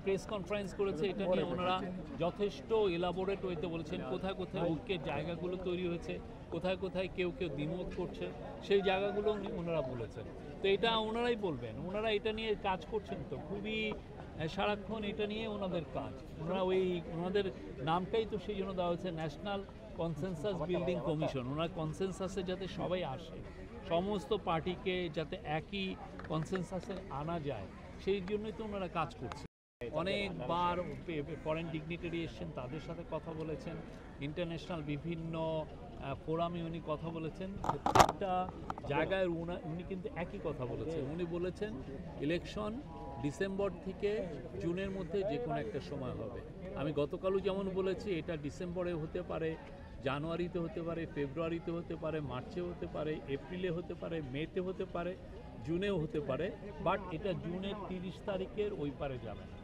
Press conference করেছে, এটা নিয়ে ওনারা যথেষ্ট এলাবোরেট ওয়েতে বলেছেন কোথায় কোথায় ঐক্যের জায়গাগুলো তৈরি হয়েছে, কোথায় কোথায় কেউ কেউ দ্বিমত করছে, সেই জায়গাগুলো ওনারা বলেছেন। তো এটা ওনারাই বলবেন, ওনারা এটা নিয়ে কাজ করছেন, তো খুবই সারাক্ষণ এটা নিয়ে ওনাদের কাজ। ওনারা ওনাদের নামটাই তো সেই জন্য দেওয়া হয়েছে ন্যাশনাল কনসেনসাস বিল্ডিং কমিশন। ওনার কনসেনসাসে যাতে সবাই আসে, সমস্ত পার্টিকে যাতে একই কনসেনসাসে আনা যায়, সেই জন্যই তো ওনারা কাজ করছে। অনেকবার ফরেন ডিগনিটারি এসছেন, তাদের সাথে কথা বলেছেন, ইন্টারন্যাশনাল বিভিন্ন ফোরামে উনি কথা বলেছেন। প্রত্যেকটা জায়গায় উনি কিন্তু একই কথা বলেছেন। উনি বলেছেন ইলেকশন ডিসেম্বর থেকে জুনের মধ্যে যে কোনো একটা সময় হবে। আমি গতকালও যেমন বলেছি, এটা ডিসেম্বরে হতে পারে, জানুয়ারিতে হতে পারে, ফেব্রুয়ারিতে হতে পারে, মার্চে হতে পারে, এপ্রিলে হতে পারে, মেতে হতে পারে, জুনেও হতে পারে, বাট এটা জুনের 30 তারিখের ওই পারে যাবে না।